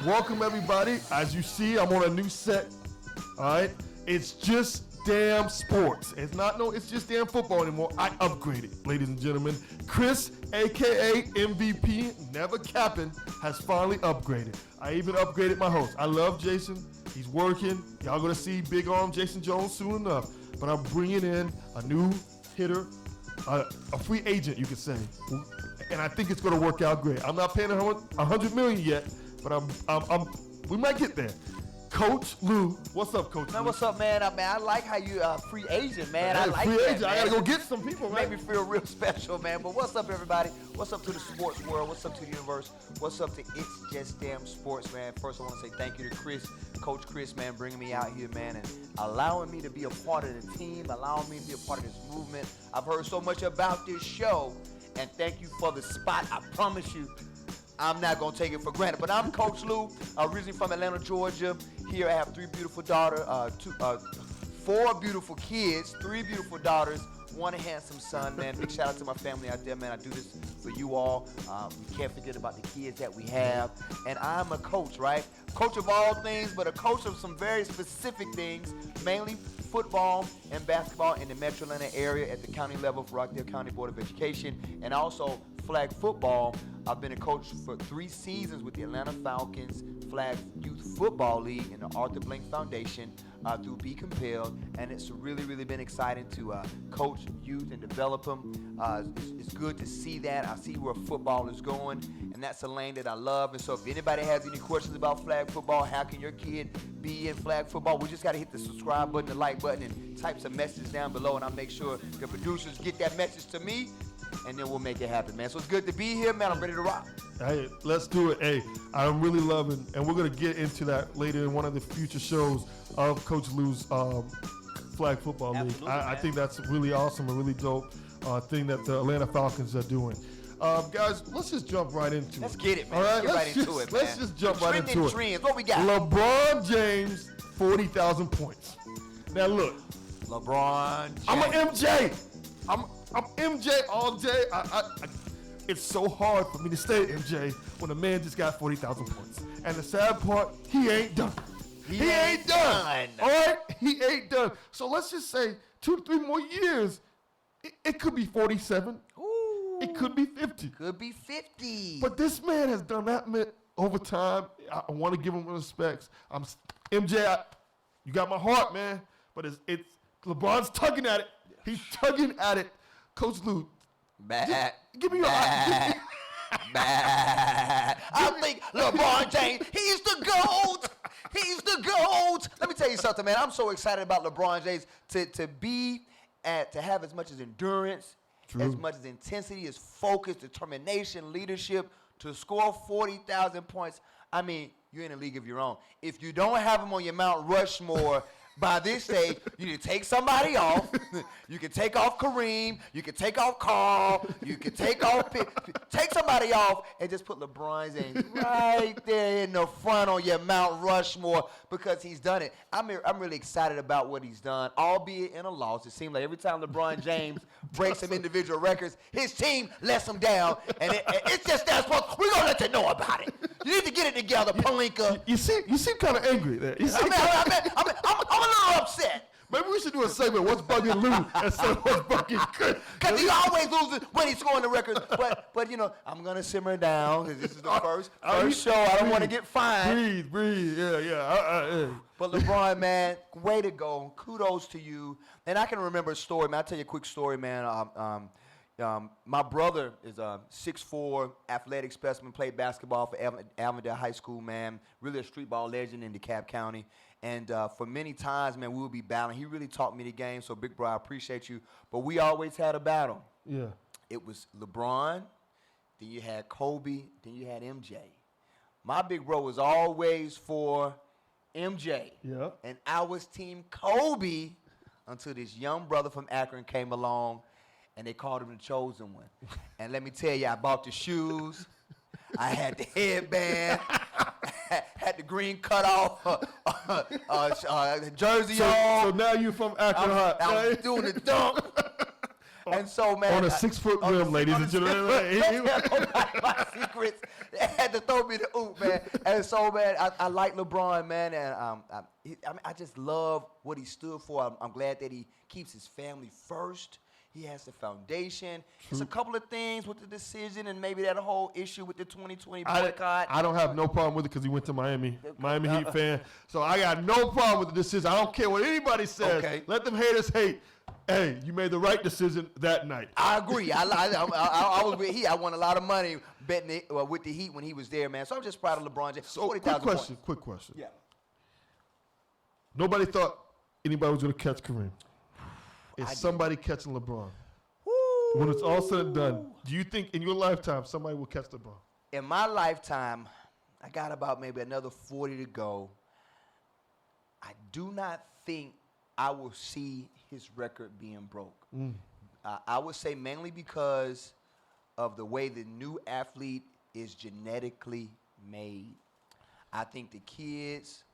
Welcome, everybody. As you see, I'm on a new set. All right? It's just damn sports. It's just damn football anymore. I upgraded, ladies and gentlemen. Chris, a.k.a. MVP, never capping, has finally upgraded. I even upgraded my host. I love Jason. He's working. Y'all going to see big arm Jason Jones soon enough. But I'm bringing in a new hitter, a free agent, you could say. And I think it's going to work out great. I'm not paying $100 million yet. But we might get there. Coach Lou, what's up, Coach Man, Lou? what's up, man? I like how you free agent, man. I like free that, agent. man. I gotta go get some people, man. Make me feel real special, man. But what's up, everybody? What's up to the sports world? What's up to the universe? What's up to It's Just Damn Sports, man? First, I want to say thank you to Chris, Coach Chris, man, bringing me out here, man, and allowing me to be a part of the team, allowing me to be a part of this movement. I've heard so much about this show, and thank you for the spot. I promise you, I'm not going to take it for granted. But I'm Coach Lou, originally from Atlanta, Georgia. Here I have 3 beautiful daughters, 4 beautiful kids, 3 beautiful daughters, 1 handsome son, man. Big shout out to my family out there, man. I do this for you all. We can't forget about the kids that we have. And I'm a coach, right? Coach of all things, but a coach of some very specific things, mainly football and basketball in the Metro Atlanta area at the county level for Rockdale County Board of Education, and also flag football. I've been a coach for 3 seasons with the Atlanta Falcons Flag Youth Football League and the Arthur Blank Foundation through Be Compelled, and it's really, really been exciting to coach youth and develop them. It's good to see that. I see where football is going, and that's a lane that I love. And so if anybody has any questions about flag football, how can your kid be in flag football, we just got to hit the subscribe button, the like button, and type some messages down below, and I'll make sure the producers get that message to me, and then we'll make it happen, man. So it's good to be here, man. I'm ready to rock. Hey, let's do it. Hey, I'm really loving, and we're going to get into that later in one of the future shows of Coach Lou's Flag Football League. I think that's really awesome, a really dope thing that the Atlanta Falcons are doing. Guys, let's just jump right into it. Let's get it, man. All right, Let's get right into it, man. Let's just jump right into it. Trends. What we got? LeBron James, 40,000 points. Now, look. LeBron James. I'm an MJ. I'm MJ all day. It's so hard for me to stay MJ when a man just got 40,000 points. And the sad part, he ain't done. He ain't done. All right? He ain't done. So let's just say 2 to 3 more years, it could be 47. Ooh. It could be 50. Could be 50. But this man has done that over time. I want to give him respects. MJ, you got my heart, man. But it's LeBron's tugging at it. He's tugging at it. Coach Lou, give me your eye. I think LeBron James, he's the GOAT. He's the GOAT. Let me tell you something, man. I'm so excited about LeBron James to have as much as endurance, as much as intensity, as focus, determination, leadership, to score 40,000 points. I mean, you're in a league of your own. If you don't have him on your Mount Rushmore, by this stage, you need to take somebody off. You can take off Kareem. You can take off Carl. You can take off take somebody off and just put LeBron James right there in the front on your Mount Rushmore because he's done it. I'm really excited about what he's done, albeit in a loss. It seems like every time LeBron James breaks some individual records, his team lets him down, and it's just that sport. We're gonna let you know about it. You need to get it together, Palinka. You seem kind of angry there. I'm a little upset. Maybe we should do a segment, what's bugging Lou, instead of what's bugging Chris. Because he always loses when he's scoring the records. But you know, I'm going to simmer down because this is the first show. I don't want to get fined. Breathe. Yeah. But LeBron, man, way to go. Kudos to you. And I can remember a story, man. I'll tell you a quick story, man. My brother is a 6'4", athletic specimen, played basketball for Avondale High School, man. Really a street ball legend in DeKalb County. And for many times, man, we would be battling. He really taught me the game, so big bro, I appreciate you. But we always had a battle. Yeah. It was LeBron, then you had Kobe, then you had MJ. My big bro was always for MJ. Yeah. And I was team Kobe until this young brother from Akron came along, and they called him the chosen one. And let me tell you, I bought the shoes. I had the headband. Had the green cutoff jersey on. So now you from Akron High. I was doing the dunk. And so, man, on a 6-foot rim, ladies and gentlemen. Don't tell nobody my secrets. They had to throw me the oop, man. And so, man, I like LeBron, man, and I just love what he stood for. I'm glad that he keeps his family first. He has the foundation. It's a couple of things with the decision and maybe that whole issue with the 2020 boycott. I don't have no problem with it because he went to Miami Heat fan. So I got no problem with the decision. I don't care what anybody says. Okay. Let them haters hate. Hey, you made the right decision that night. I agree. I was with Heat. I won a lot of money betting with the Heat when he was there, man. So I'm just proud of LeBron James. So, quick question. Yeah. Nobody thought anybody was going to catch Kareem. Is somebody catching LeBron? Woo. When it's all said and done, do you think in your lifetime somebody will catch LeBron? In my lifetime, I got about maybe another 40 to go. I do not think I will see his record being broke. I would say mainly because of the way the new athlete is genetically made. I think the kids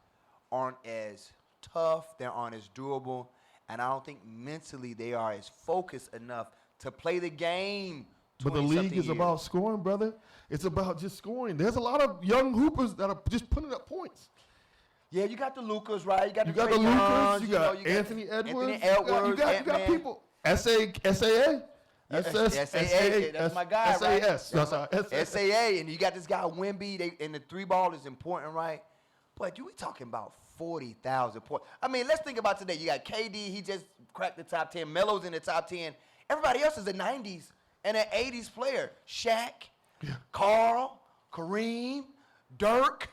aren't as tough, they aren't as durable, and I don't think mentally they are as focused enough to play the game. But the league is about scoring, brother. It's about just scoring. There's a lot of young hoopers that are just putting up points. Yeah, you got the Lucas, right? You got the Lucas, Youngs, you got Anthony Edwards. You got people. SAA. SAA, that's my guy, right? SAS. SAA, and you got this guy Wemby, and the three ball is important, right? But we talking about 40,000 points. I mean, let's think about today. You got KD, he just cracked the top 10. Melo's in the top 10. Everybody else is a 90s and an 80s player. Shaq, Carl, Kareem, Dirk.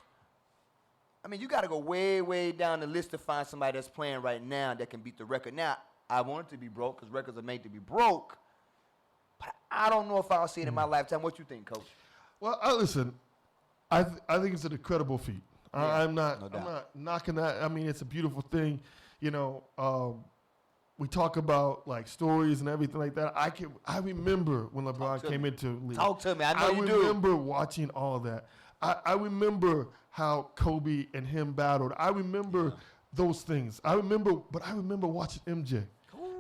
I mean, you got to go way, way down the list to find somebody that's playing right now that can beat the record. Now, I want it to be broke because records are made to be broke. But I don't know if I'll see it in my lifetime. What you think, Coach? Well, listen, I think it's an incredible feat. Yeah, I'm not knocking that. I mean, it's a beautiful thing. You know, we talk about like stories and everything like that. I remember when LeBron came into the league. Talk to me. I know you do. I remember watching all of that. I remember how Kobe and him battled. I remember those things. I remember watching MJ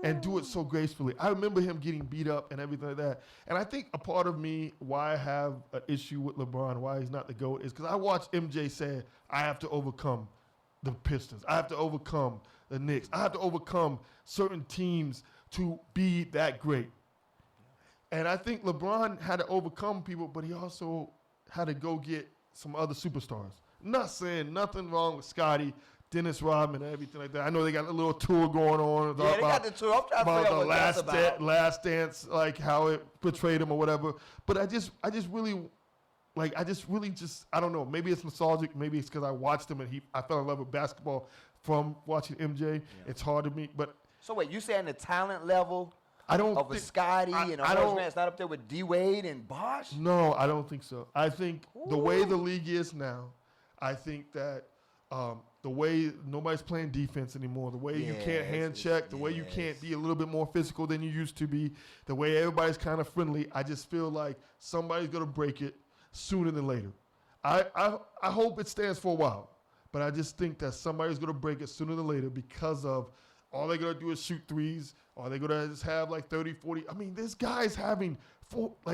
and do it so gracefully. I remember him getting beat up and everything like that. And I think a part of me, why I have an issue with LeBron, why he's not the GOAT, is because I watched MJ say, I have to overcome the Pistons. I have to overcome the Knicks. I have to overcome certain teams to be that great. And I think LeBron had to overcome people, but he also had to go get some other superstars. Not saying nothing wrong with Scottie, Dennis Rodman, and everything like that. I know they got a little tour going on. Yeah, they got the tour. I'm trying to figure out what that's about. Last Dance, like how it portrayed him or whatever. But I don't know. Maybe it's nostalgic. Maybe it's because I watched him and I fell in love with basketball from watching MJ. Yeah. It's hard to me, but. So wait, you saying the talent level of a Scottie and a Horseman, it's not up there with D Wade and Bosh? No, I don't think so. I think the way the league is now, I think that the way nobody's playing defense anymore, the way you can't hand check, the way you can't be a little bit more physical than you used to be, the way everybody's kind of friendly, I just feel like somebody's going to break it sooner than later. I hope it stands for a while, but I just think that somebody's going to break it sooner than later because of all they're going to do is shoot threes, or they're going to just have like 30, 40. I mean, this guy's having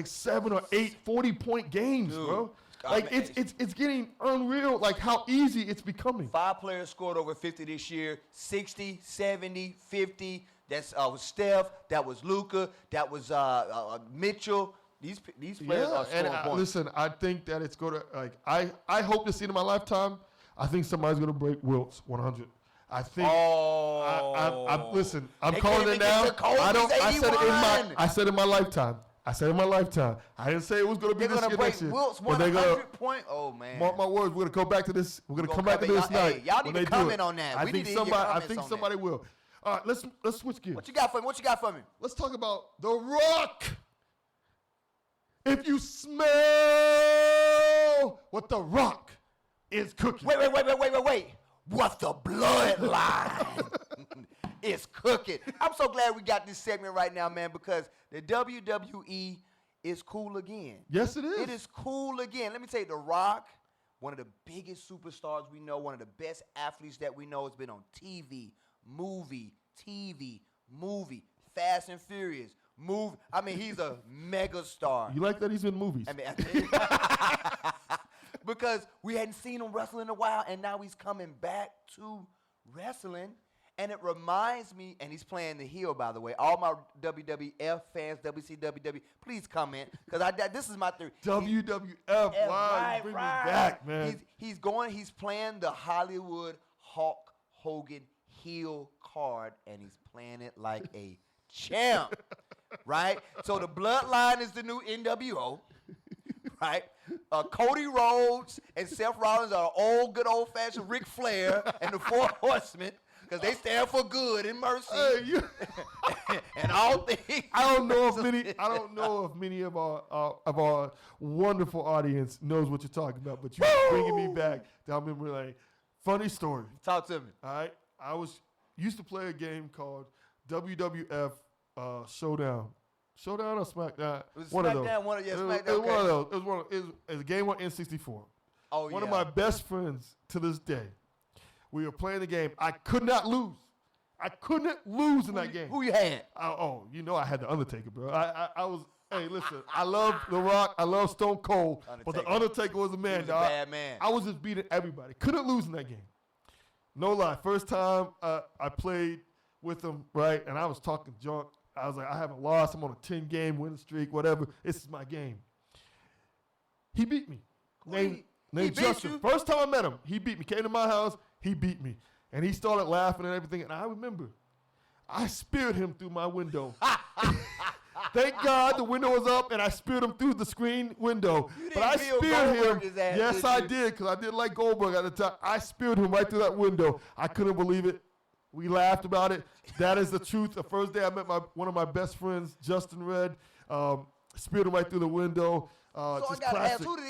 7 or 8 40-point games, bro. Like, it's getting unreal, like how easy it's becoming. 5 players scored over 50 this year, 60, 70, 50. That's was Steph, that was Luka, that was Mitchell. These players are scoring points. Listen, I think that it's going to, like, I hope to see it in my lifetime. I think somebody's going to break Wilt's 100. I think. Listen, I'm calling it now. I said in my lifetime. I didn't say it was going to be this year, next year. Wilt's 100 point. Oh man. Mark my words. We're going to go back to this. We're going to come back to this night. Y'all need to comment on that. I think somebody will. All right, let's switch gears. What you got for me? Let's talk about The Rock. If you smell what The Rock is cooking. Wait. What the bloodline is cooking. I'm so glad we got this segment right now, man, because the WWE is cool again. Yes, it is. It is cool again. Let me tell you, The Rock, one of the biggest superstars we know, one of the best athletes that we know, has been on TV, movie, Fast and Furious, Move. I mean, he's a mega star. You like that he's in movies? I mean, because we hadn't seen him wrestle in a while, and now he's coming back to wrestling. And it reminds me, and he's playing the heel, by the way. All my WWF fans, WCWW, please comment, because this is my theory. WWF, wow, bring me back, man. He's playing the Hollywood Hulk Hogan heel card, and he's playing it like a champ, right? So the Bloodline is the new NWO, right? Cody Rhodes and Seth Rollins are old, good old-fashioned Ric Flair and the Four Horsemen. Because they stand for good and mercy, and all things. I don't know if many of our wonderful audience knows what you're talking about, but you're bringing me back. I remember, like, funny story. Talk to me. All right, I used to play a game called WWF Showdown. Showdown or SmackDown? It was one SmackDown. of those. SmackDown. It was one of those. It was a game on N64. Oh, One of my best friends to this day. We were playing the game. I could not lose. I couldn't lose in that game. Who you had? You know I had the Undertaker, bro. I was. Hey, listen. I love The Rock. I love Stone Cold. But the Undertaker was a man, He was dog. a bad man. I was just beating everybody. Couldn't lose in that game. No lie. First time I played with him, right, and I was talking junk. I was like, I haven't lost. I'm on a 10-game winning streak, whatever. This is my game. He beat me. Named Justin. You? First time I met him, he beat me. Came to my house. He beat me. And he started laughing and everything. And I remember, I speared him through my window. Thank God the window was up and I speared him through the screen window. But I speared him. Yes, I did, because I didn't like Goldberg at the time. I speared him right through that window. I couldn't believe it. We laughed about it. That is the truth. The first day I met one of my best friends, Justin Red, speared him right through the window. So I got to ask, who did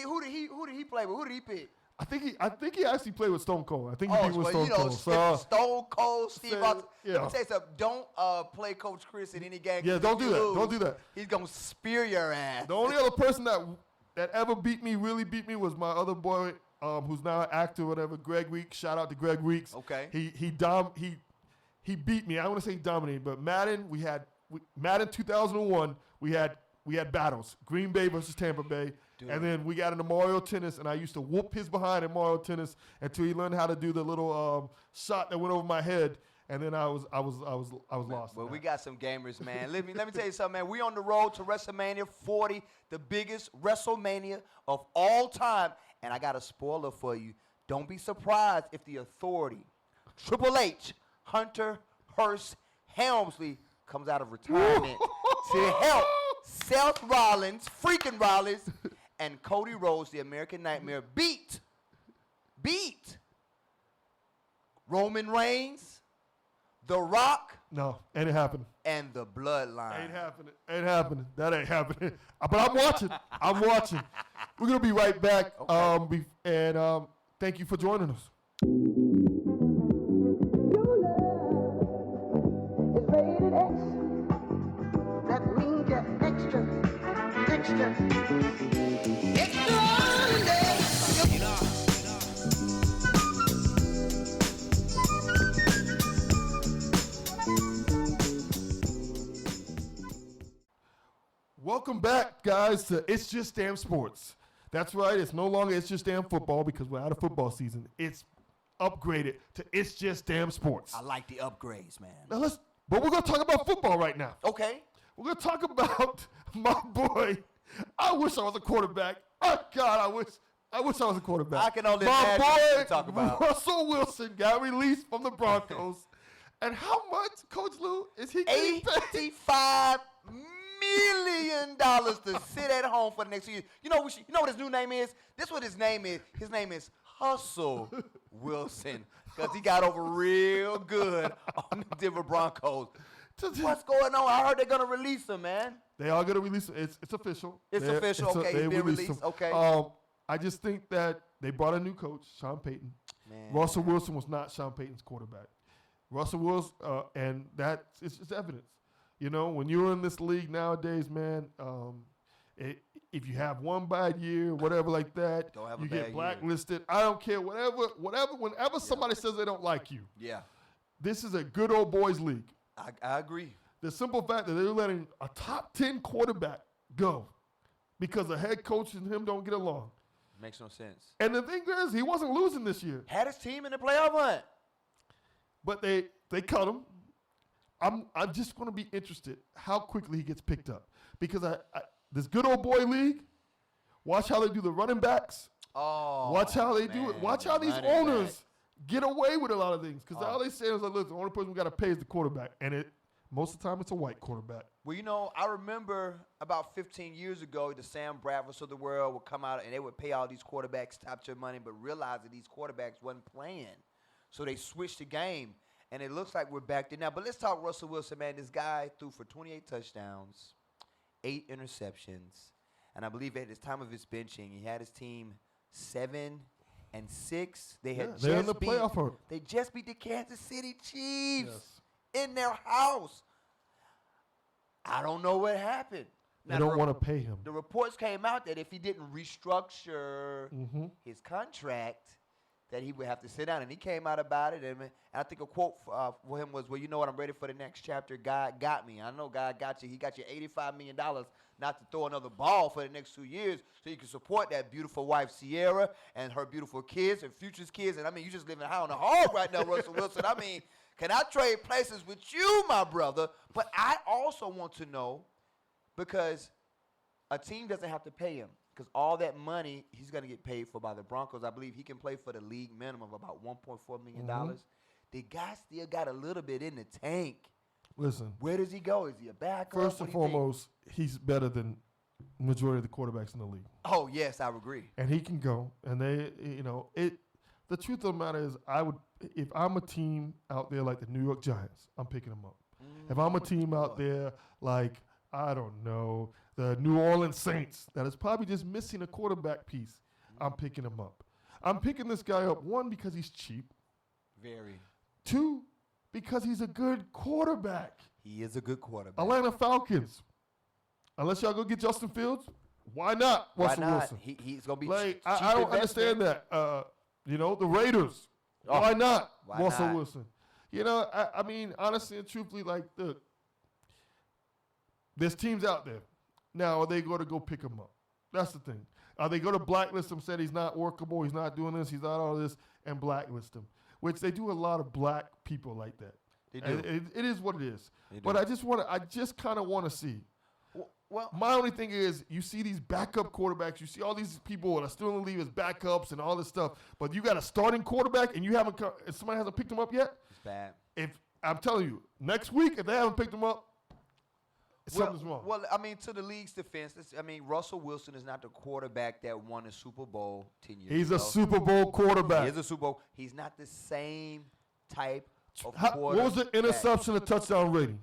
he play with? Who did he pick? I think he actually played with Stone Cold. I think he beat with Stone Cold. Stone Cold, Steve Austin. Yeah. Let me tell you something. Don't play Coach Chris in any game. Yeah, don't do that. Don't do that. He's gonna spear your ass. The only other person that ever really beat me was my other boy, who's now an actor, whatever. Greg Weeks. Shout out to Greg Weeks. Okay. He beat me. I don't want to say dominated, but Madden. Madden 2001. We had battles. Green Bay versus Tampa Bay. Dude. And then we got into Mario Tennis, and I used to whoop his behind in Mario Tennis until he learned how to do the little shot that went over my head, and then I was lost. Well, we got some gamers, man. let me tell you something, man. We on the road to WrestleMania 40, the biggest WrestleMania of all time, and I got a spoiler for you. Don't be surprised if the Authority, Triple H, Hunter Hearst Helmsley comes out of retirement to help Seth Rollins, freaking Rollins, and Cody Rhodes, the American Nightmare, beat Roman Reigns, The Rock. No, ain't happening. And the Bloodline. Ain't happening. That ain't happening. But I'm watching. We're gonna be right back. Okay. Thank you for joining us. Your love is rated X. That means you're extra. Welcome back, guys, to It's Just Damn Sports. That's right. It's no longer It's Just Damn Football because we're out of football season. It's upgraded to It's Just Damn Sports. I like the upgrades, man. But we're going to talk about football right now. Okay. We're going to talk about my boy. I wish I was a quarterback. Oh, God, I wish I was a quarterback. I can only my imagine what boy, you talk about. Russell Wilson got released from the Broncos. And how much, Coach Lou, is he getting paid? $85 million to sit at home for the next 2 years. You know what his new name is? This is what his name is. His name is Hustle Wilson because he got over real good on the Denver Broncos. What's going on? I heard they're going to release him, man. They are going to release him. It's official. It's official. Okay, he's been released. Okay. I just think that they brought a new coach, Sean Payton. Man. Russell Wilson was not Sean Payton's quarterback. Russell Wilson, and it's just evidence. You know, when you're in this league nowadays, man, if you have one bad year, whatever like that, you get blacklisted. I don't care, whenever somebody says they don't like you. Yeah. This is a good old boys league. I agree. the simple fact that they're letting a top 10 quarterback go because the head coach and him don't get along. Makes no sense. And the thing is, he wasn't losing this year. Had his team in the playoff hunt. But they cut him. I'm just going to be interested how quickly he gets picked up. Because this good old boy league, watch how they do the running backs. Oh, Watch how they do it. Watch how these running owners back. get away with a lot of things. Because all they say is, like, look, the only person we got to pay is the quarterback. And most of the time, it's a white quarterback. Well, you know, I remember about 15 years ago, the Sam Bradfords of the world would come out and they would pay all these quarterbacks top-tier money, but realize that these quarterbacks wasn't playing. So they switched the game, and it looks like we're back there now. But let's talk Russell Wilson, man. This guy threw for 28 touchdowns, 8 interceptions, and I believe at the time of his benching, he had his team 7-6. They had they're in the playoff hunt. They just beat the Kansas City Chiefs in their house. I don't know what happened. They don't want to pay him. The reports came out that if he didn't restructure his contract, that he would have to sit down. And he came out about it. And I think a quote for him was, well, you know what? I'm ready for the next chapter. God got me. I know God got you. He got you $85 million not to throw another ball for the next 2 years so you can support that beautiful wife, Sierra, and her beautiful kids and future's kids. And, I mean, you just living high on the hog right now, Russell Wilson. I mean, can I trade places with you, my brother? But I also want to know, because a team doesn't have to pay him, because all that money he's going to get paid for by the Broncos. I believe he can play for the league minimum of about $1.4 million. The guy still got a little bit in the tank. Listen. Where does he go? Is he a backup? First and foremost, he's better than majority of the quarterbacks in the league. Oh, yes, I would agree. And he can go. And they, the truth of the matter is, if I'm a team out there like the New York Giants, I'm picking them up. If I'm a team out there like, I don't know, the New Orleans Saints, that is probably just missing a quarterback piece, I'm picking him up. I'm picking this guy up, 1, because he's cheap. Very. 2, because he's a good quarterback. He is a good quarterback. Atlanta Falcons. Unless y'all go get Justin Fields, why not Russell Wilson? He's going to be like, cheap I don't understand that. The Raiders. Why not Russell Wilson? I mean, honestly and truthfully, like, look, there's teams out there. Now, are they going to go pick him up? That's the thing. Are they going to blacklist him, said he's not workable, he's not doing this, he's not all this, and blacklist him? Which they do a lot of black people like that. They do. It is what it is. But I just kind of want to see. Well, my only thing is, you see these backup quarterbacks, you see all these people that are still in the league as backups and all this stuff, but you got a starting quarterback and somebody hasn't picked him up yet? It's bad. If I'm telling you, next week, if they haven't picked him up, something's wrong. Well, I mean, to the league's defense, Russell Wilson is not the quarterback that won a Super Bowl 10 years ago. He's a Super Bowl quarterback. He is a Super Bowl. He's not the same type of quarterback. What was the interception to touchdown rating?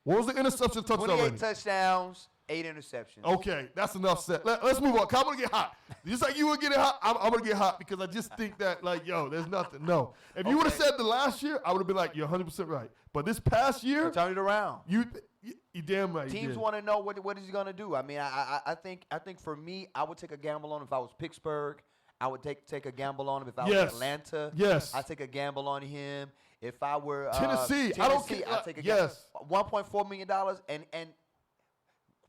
What was the interception to touchdown 28 rating? touchdowns, 8 interceptions. Okay, that's enough said. Let's move on. I'm going to get hot. Just like you were getting hot, I'm going to get hot because I just think that, like, there's nothing. No. If you would have said the last year, I would have been like, you're 100% right. But this past year. Turn it around. You damn right. Teams want to know what is he going to do. I mean, I think for me, I would take a gamble on him if I was Pittsburgh. I would take a gamble on him if I was Atlanta. Yes. I'd take a gamble on him. If I were Tennessee, I don't care. I'd take a gamble. $1.4 million. And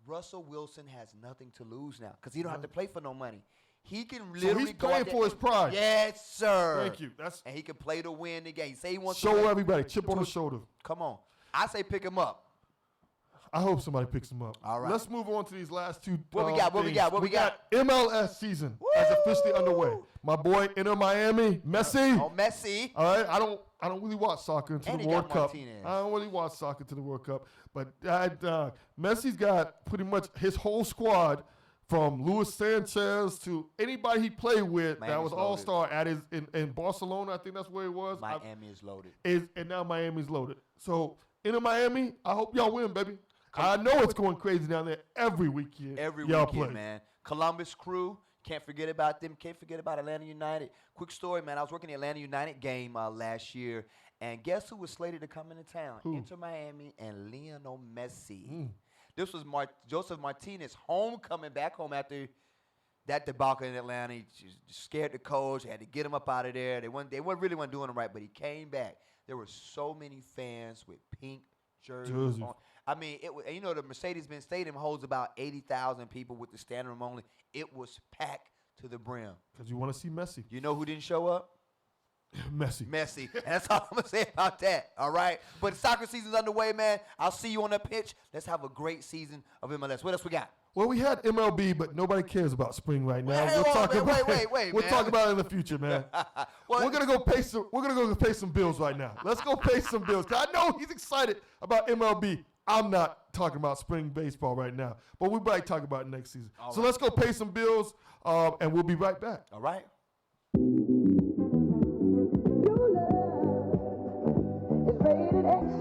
Russell Wilson has nothing to lose now because he don't have to play for no money. He can literally he's playing for his pride. Yes, sir. Thank you. And he can play to win the game. He say he wants to show everybody, chip on the shoulder. Come on. I say pick him up. I hope somebody picks him up. All right. Let's move on to these last two. What we got? What we got? MLS season is officially underway. My boy, Inter Miami, Messi. Oh, Messi. All right. I don't really watch soccer until the World Cup. Martinez. I don't really watch soccer to the World Cup. But Messi's got pretty much his whole squad, from Luis Sanchez to anybody he played with that was all-star at in Barcelona. I think that's where it was. Miami is loaded. And now Miami's loaded. So Inter Miami, I hope y'all win, baby. I know it's going crazy down there every weekend. Every y'all weekend, play. man. Columbus Crew, can't forget about them. Can't forget about Atlanta United. Quick story, man. I was working the Atlanta United game last year, and guess who was slated to come into town? Who? Inter Miami and Lionel Messi. This was Joseph Martinez coming back home after that debacle in Atlanta. He scared the coach. Had to get him up out of there. They weren't really doing him right, but he came back. There were so many fans with pink jerseys. I mean, and you know, the Mercedes-Benz Stadium holds about 80,000 people with the standing room only. It was packed to the brim. Because you want to see Messi. You know who didn't show up? Messi. And that's all I'm going to say about that, all right? But soccer season's underway, man. I'll see you on the pitch. Let's have a great season of MLS. What else we got? Well, we had MLB, but nobody cares about spring right now. Wait, We'll man. talk about it in the future, man. Well, We're gonna go pay some bills right now. Let's go pay some bills. 'Cause I know he's excited about MLB. I'm not talking about spring baseball right now, but we'll probably talk about it next season. All so right. let's go pay some bills, and we'll be right back. All right. Your love is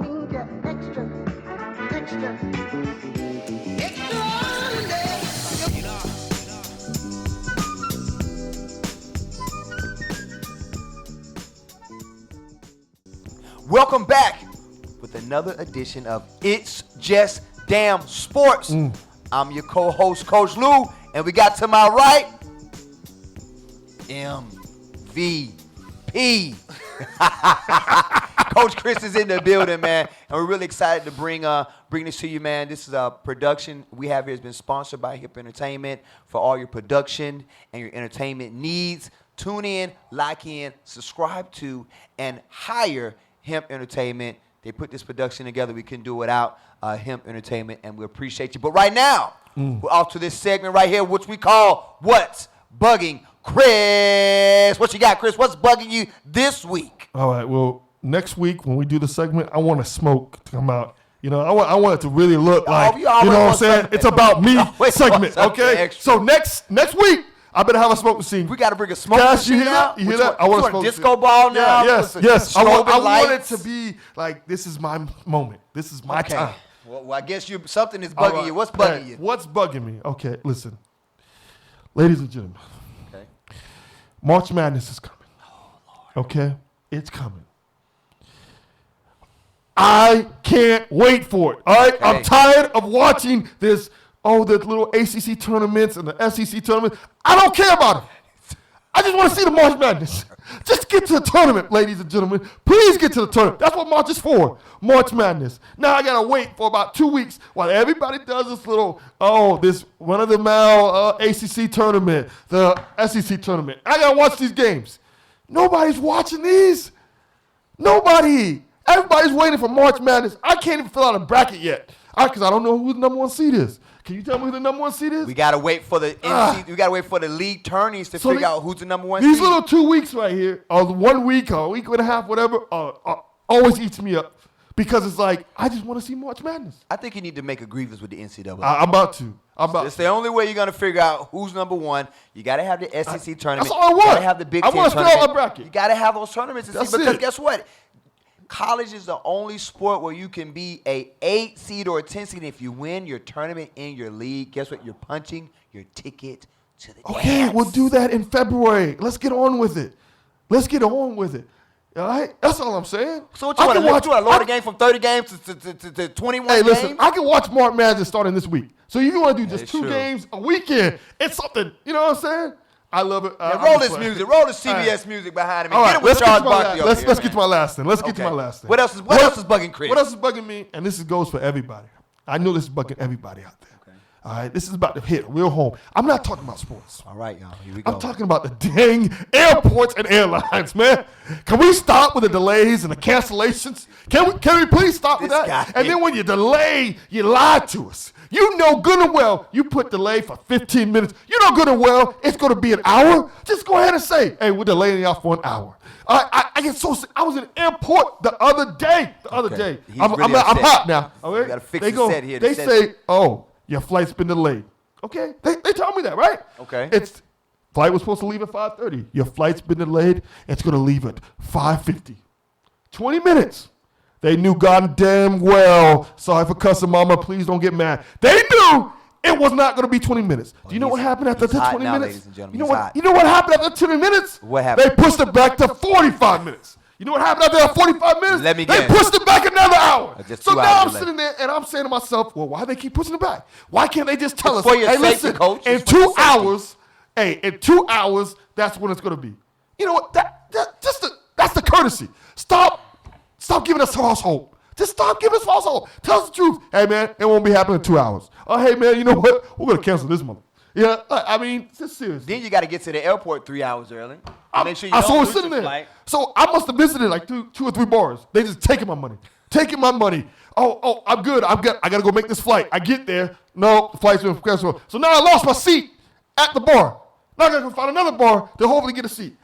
rated X. That means you're extraordinary. Welcome back with another edition of It's Just Damn Sports. I'm your co-host, Coach Lou, and we got to my right, MVP. Coach Chris is in the building, man, and we're really excited to bring this to you, man. This is a production we have here has been sponsored by H.E.M.P Entertainment for all your production and your entertainment needs. Tune in, like in, subscribe to, and hire H.E.M.P Entertainment. They put this production together. We couldn't do it without H.E.M.P Entertainment, and we appreciate you. But right now, we're off to this segment right here, which we call What's Bugging Chris. What you got, Chris? What's bugging you this week? All right. Well, next week when we do the segment, I want smoke to come out. You know, I want it to really look like, you always know what I'm want saying? something. It's about me Always segment, want something okay? extra. So next week, I better have a smoke machine. We got to bring a smoke Guys, you machine hear out. that? You hear What that? I want a smoke disco machine. ball now. Yes. I I want it to be like, this is my moment. This is my time. Well, I guess something is All bugging right. you. What's bugging Hey, you? What's bugging me? Okay, listen. Ladies and gentlemen, Okay. March Madness is coming. Okay? It's coming. I can't wait for it. All right? Okay. I'm tired of watching the little ACC tournaments and the SEC tournaments. I don't care about them. I just want to see the March Madness. Just get to the tournament, ladies and gentlemen. Please get to the tournament. That's what March is for. March Madness. Now I got to wait for about 2 weeks while everybody does this little, this run-of-the-mile ACC tournament, the SEC tournament. I got to watch these games. Nobody's watching these. Nobody. Everybody's waiting for March Madness. I can't even fill out a bracket yet because I don't know who the number one seed is. Can you tell me who the number one seed is? We gotta wait for the we gotta wait for the league tourneys to figure out who's the number one These seed. little 2 weeks right here, or 1 week, or a week and a half, whatever, always eats me up because it's like I just want to see March Madness. I think you need to make a grievance with the NCAA. I'm about to. It's the only way you're gonna figure out who's number one. You gotta have the SEC tournament. That's all I want. You gotta have the Big I Ten want to fill tournament. out a bracket. You gotta have those tournaments to That's see because it. guess what? College is the only sport where you can be a 8 seed or a 10 seed. If you win your tournament in your league, guess what? You're punching your ticket to the Okay, dance. we'll do that in February. Let's get on with it. All right? That's all I'm saying. So what you want to lower the game from 30 games to 21 Hey, listen, games? I can watch March Madness starting this week. So if you want to do just That's 2 true. games a weekend, it's something. You know what I'm saying? I love it. Now roll this music. Roll the CBS music behind me. All Get right, it with Charles Barkley over let's here, get man. to my last thing. Let's get to Okay. my last thing. What else is bugging Chris? What else is bugging me? And this goes for everybody. I know this is bugging everybody out there. Okay. All right, this is about to hit real home. I'm not talking about sports. All right, y'all. Here we go. I'm talking about the dang airports and airlines, man. Can we stop with the delays and the cancellations? Can we please stop with This that? guy. And then when you delay, you lie to us. You know good and well you put delay for 15 minutes. You know good and well it's going to be an hour. Just go ahead and say, hey, we're delaying y'all for an hour. I get so sick. I was in an airport the other day. He's I'm really upset. hot now. All right? We gotta fix they the go, set here. They say, oh, your flight's been delayed. Okay? They tell me that, right? Okay. Flight was supposed to leave at 5:30. Your flight's been delayed. It's going to leave at 5:50. 20 minutes. They knew goddamn well. Sorry for cussing, mama. Please don't get mad. They knew it was not going to be 20 minutes. Do you know what happened after the 20 now, minutes? ladies and gentlemen. You know He's what? hot. You know what happened after 20 minutes? What happened? They pushed it back to 45 minutes. You know what happened after that 45 minutes? Let me They guess. pushed it back another hour. Just So 2 now hours I'm delay. sitting there and I'm saying to myself, well, why do they keep pushing it back? Why can't they just tell It's us, for your hey, safety, listen, coach. in It's for your 2 safety. hours, in 2 hours, that's when it's going to be. You know what? That's the courtesy. Stop Stop giving us false hope. Just stop giving us false hope. Tell us the truth. Hey, man, it won't be happening in 2 hours. Oh, hey, man, you know what? We're going to cancel this month. Yeah, I mean, just seriously. Then you got to get to the airport 3 hours early. Make sure you I don't saw lose sitting your there. flight. So I must have visited like two or three bars. They just taking my money. Oh, I'm good. I got to go make this flight. I get there. No, the flight's been canceled. So now I lost my seat at the bar. Now I got to go find another bar to hopefully get a seat.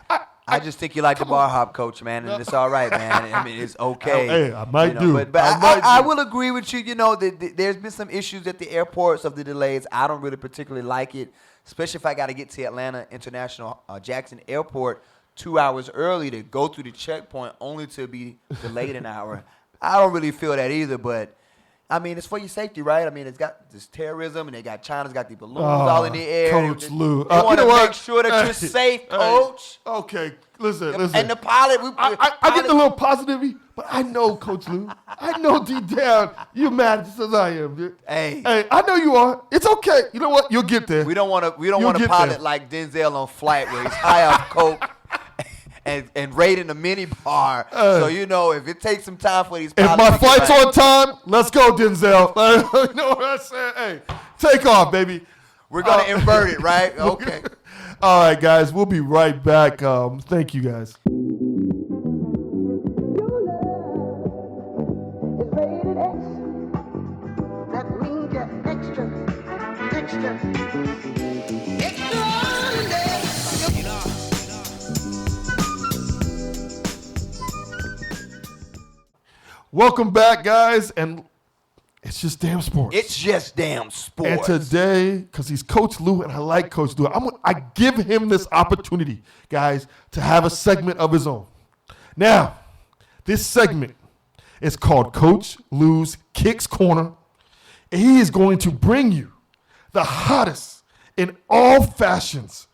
I just think you like the bar hop, coach, man, and it's all right, man. I mean, it's okay. Hey, I might do. But I will agree with you. You know, there's been some issues at the airports of the delays. I don't really particularly like it, especially if I got to get to Atlanta International Jackson Airport 2 hours early to go through the checkpoint only to be delayed an hour. I don't really feel that either, but I mean, it's for your safety, right? I mean, it's got this terrorism, and China's got the balloons all in the air. Coach Lou. They want to make sure that you're safe, Coach. Okay, listen. And the pilot, I get the little positivity, but I know, Coach Lou. I know deep down you're mad just as I am, dude. Hey, I know you are. It's okay. You know what? You'll get there. We don't want to pilot like Denzel on Flight where he's high off coke. And raiding the mini bar. So, you know, if it takes some time for these pilots. If my flight's on time, let's go, Denzel. You know what I'm saying? Hey, take off, baby. We're going to invert it, right? Okay. All right, guys. We'll be right back. Thank you, guys. Your love is rated X. That means you're extra. Extraordinary. Welcome back, guys, and it's just damn sports. It's just damn sports. And today, because he's Coach Lou, and I like Coach Lou, I give him this opportunity, guys, to have a segment of his own. Now, this segment is called Coach Lou's Kicks Corner, and he is going to bring you the hottest in all fashions.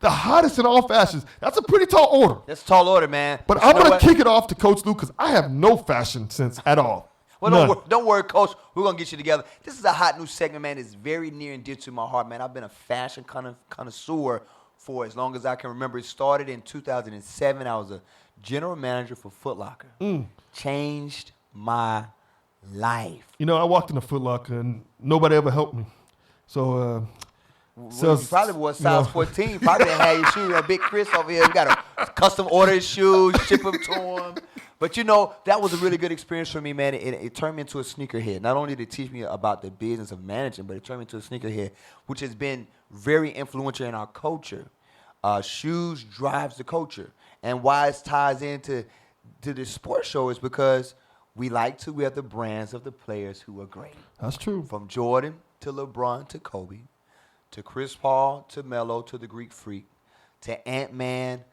The hottest in all fashions. That's a pretty tall order. That's a tall order, man. But I'm going to kick it off to Coach Lou because I have no fashion sense at all. Well, don't worry, Coach. We're going to get you together. This is a hot new segment, man. It's very near and dear to my heart, man. I've been a fashion connoisseur for as long as I can remember. It started in 2007. I was a general manager for Foot Locker. Changed my life. You know, I walked in a Foot Locker and nobody ever helped me. So, you probably was size 14. Probably didn't have your shoes. Big Chris over here, we got to custom order his shoes, ship them to him. But, you know, that was a really good experience for me, man. It turned me into a sneakerhead. Not only did it teach me about the business of managing, but it turned me into a sneakerhead, which has been very influential in our culture. Shoes drives the culture. And why it ties into this sports show is because we like to wear the brands of the players who are great. That's true. From Jordan to LeBron to Kobe, to Chris Paul, to Melo, to the Greek Freak, to Ant-Man,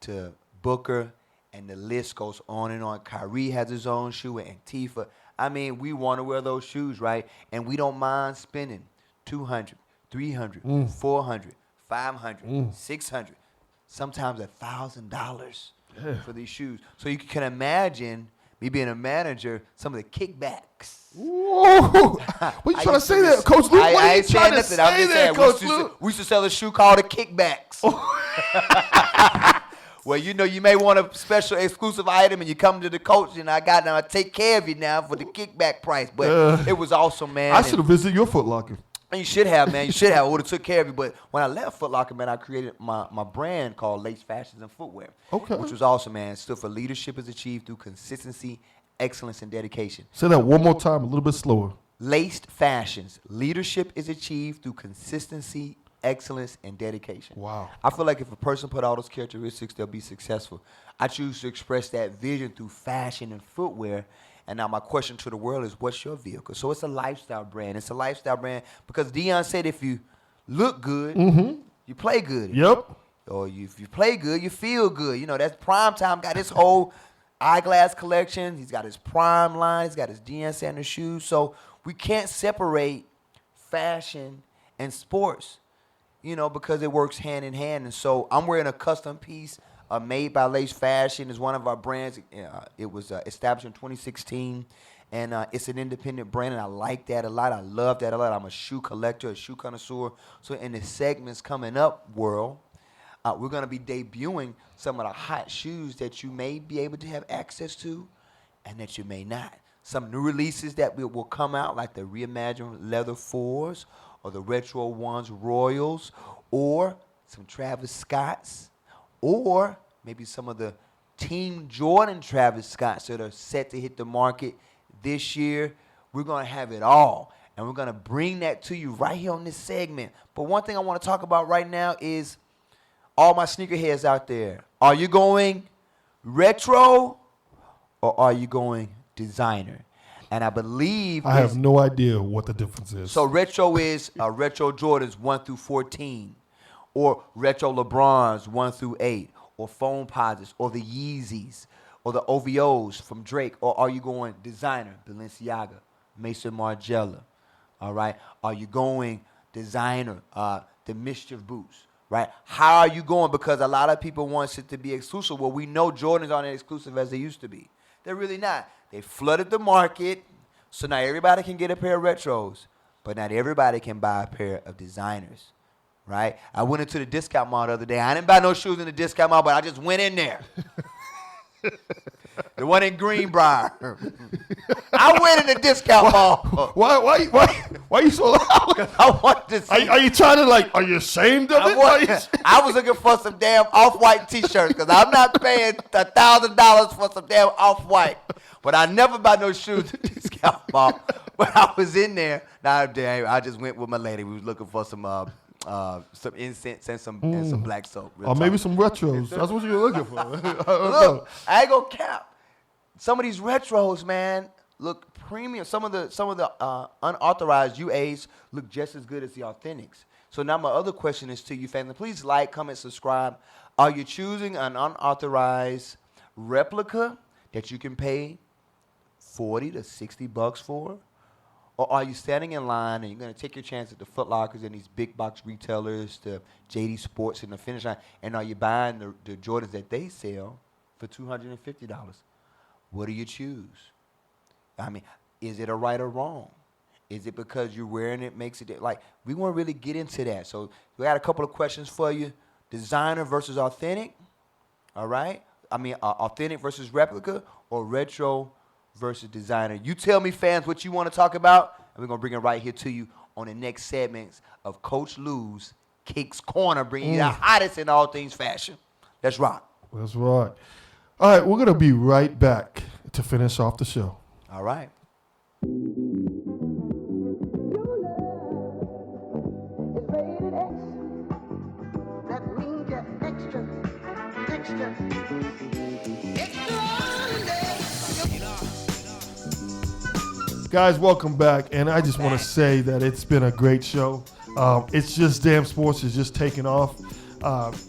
to Booker, and the list goes on and on. Kyrie has his own shoe, and Antifa. I mean, we want to wear those shoes, right? And we don't mind spending $200, $300, $400, $500, $600, sometimes $1,000 for these shoes. So you can imagine me being a manager, some of the kickbacks. Whoa! What you trying to say there, Coach Lou? What are you trying to say there, Coach Lou? We used to sell a shoe called the Kickbacks. Well, you know, you may want a special exclusive item, and you come to the coach, and I take care of you now for the kickback price. But it was awesome, man. I should have visited your Foot Locker. And you should have, man. You should have. I would have took care of you. But when I left Foot Locker, man, I created my brand called Lace Fashions and Footwear. Okay. Which was awesome, man. It stood for leadership is achieved through consistency, excellence, and dedication. Say that one more time, a little bit slower. Laced Fashions. Leadership is achieved through consistency, excellence, and dedication. Wow. I feel like if a person put all those characteristics, they'll be successful. I choose to express that vision through fashion and footwear. And now my question to the world is, what's your vehicle? So it's a lifestyle brand. It's a lifestyle brand because Deion said if you look good, you play good. Yep. Or if you play good, you feel good. You know, that's Prime Time got his whole eyeglass collection. He's got his Prime line. He's got his Deion Sanders shoes. So we can't separate fashion and sports, you know, because it works hand in hand. And so I'm wearing a custom piece made by Lace Fashion. Is one of our brands. It was established in 2016, and it's an independent brand, and I like that a lot. I love that a lot. I'm a shoe collector, a shoe connoisseur. So in the segments coming up, world, we're going to be debuting some of the hot shoes that you may be able to have access to and that you may not. Some new releases that will come out, like the reimagined leather 4s or the retro ones Royals, or some Travis Scotts, or maybe some of the Team Jordan Travis Scotts that are set to hit the market this year. We're going to have it all, and we're going to bring that to you right here on this segment. But one thing I want to talk about right now is all my sneakerheads out there. Are you going retro or are you going designer? And I believe I have no idea what the difference is. so retro is retro Jordans 1 through 14, or retro LeBrons 1 through 8, or foam posits, or the Yeezys, or the OVOs from Drake. Or are you going designer, Balenciaga, Mason Margiela? All right. Are you going designer, the Mischief boots? Right? How are you going? Because a lot of people want it to be exclusive. Well, we know Jordans aren't as exclusive as they used to be. They're really not. They flooded the market, so now everybody can get a pair of retros, but not everybody can buy a pair of designers, right? I went into the discount mall the other day. I didn't buy no shoes in the discount mall, but I just went in there. The one in Greenbrier. I went in the discount mall. Why you so loud? I wanted to see. Are you trying to are you ashamed of it? I was looking for some damn Off-White t-shirts because I'm not paying $1,000 for some damn Off-White. But I never buy no shoes at the discount mall. But I was in there. I just went with my lady. We was looking for some incense and some black soap. Or maybe some retros. That's what you were looking for. Look, I ain't gonna cap. Some of these retros, man, look premium. Some of the unauthorized UAs look just as good as the authentics. So now my other question is to you, family. Please like, comment, subscribe. Are you choosing an unauthorized replica that you can pay $40 to $60 for? Or are you standing in line and you're going to take your chance at the Foot Lockers and these big box retailers, the JD Sports and the Finish Line, and are you buying the Jordans that they sell for $250? What do you choose? I mean, is it a right or wrong? Is it because you're wearing it makes it like we want to really get into that? So we got a couple of questions for you: designer versus authentic. All right. I mean, authentic versus replica, or retro versus designer. You tell me, fans, what you want to talk about, and we're gonna bring it right here to you on the next segments of Coach Lou's Kicks Corner, bringing you the hottest in all things fashion. Let's rock. That's right. All right, we're gonna be right back to finish off the show. All right. It's rated X. That means you're extra. Guys, welcome back, and I just want to say that it's been a great show. It's Just Damn Sports is just taking off.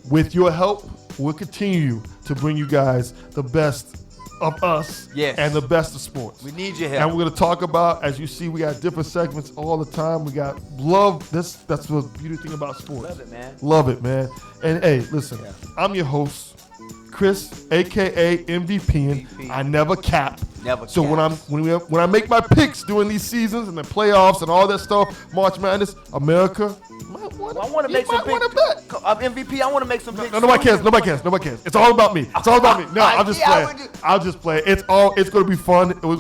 With your help, we'll continue to bring you guys the best of us and the best of sports. We need your help. And we're going to talk about, as you see, we got different segments all the time. We got love. That's the beauty thing about sports. Love it, man. Love it, man. And hey, listen, I'm your host, Chris, aka MVP, and I never cap. So when I make my picks during these seasons and the playoffs and all that stuff, March Madness, America, I want to make some picks. MVP, I want to make some picks. No, nobody cares. It's all about me. No, I'm just playing. I'll just play. It's gonna be fun. We're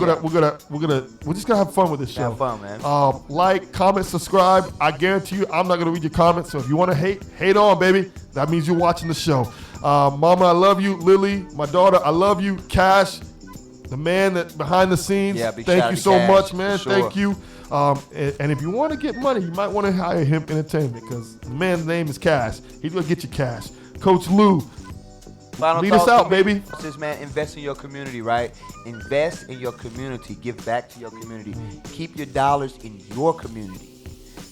just gonna have fun with this show. Have fun, man. Like, comment, subscribe. I guarantee you, I'm not gonna read your comments. So if you want to hate on, baby. That means you're watching the show. Mama, I love you. Lily, my daughter, I love you. Cash, the man that behind the scenes. Thank you so much, man. Sure. Thank you. And if you want to get money, you might want to hire H.E.M.P Entertainment, because the man's name is Cash. He's gonna get you cash. Coach Lou, lead us out, baby. This man, invest in your community, right? Invest in your community. Give back to your community. Keep your dollars in your community,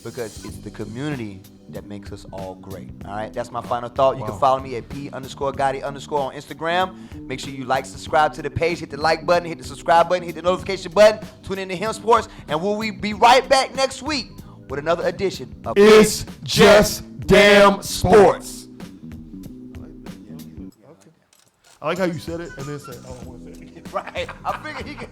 because it's the community that makes us all great. All right, that's my final thought. You can follow me at P_Gotti_ on Instagram. Make sure you like, subscribe to the page, hit the like button, hit the subscribe button, hit the notification button. Tune in to H.E.M Sports, and we'll be right back next week with another edition of It's Just Damn Sports. I like how you said it and then said, "Oh, I want to say it." Right. I figured he could.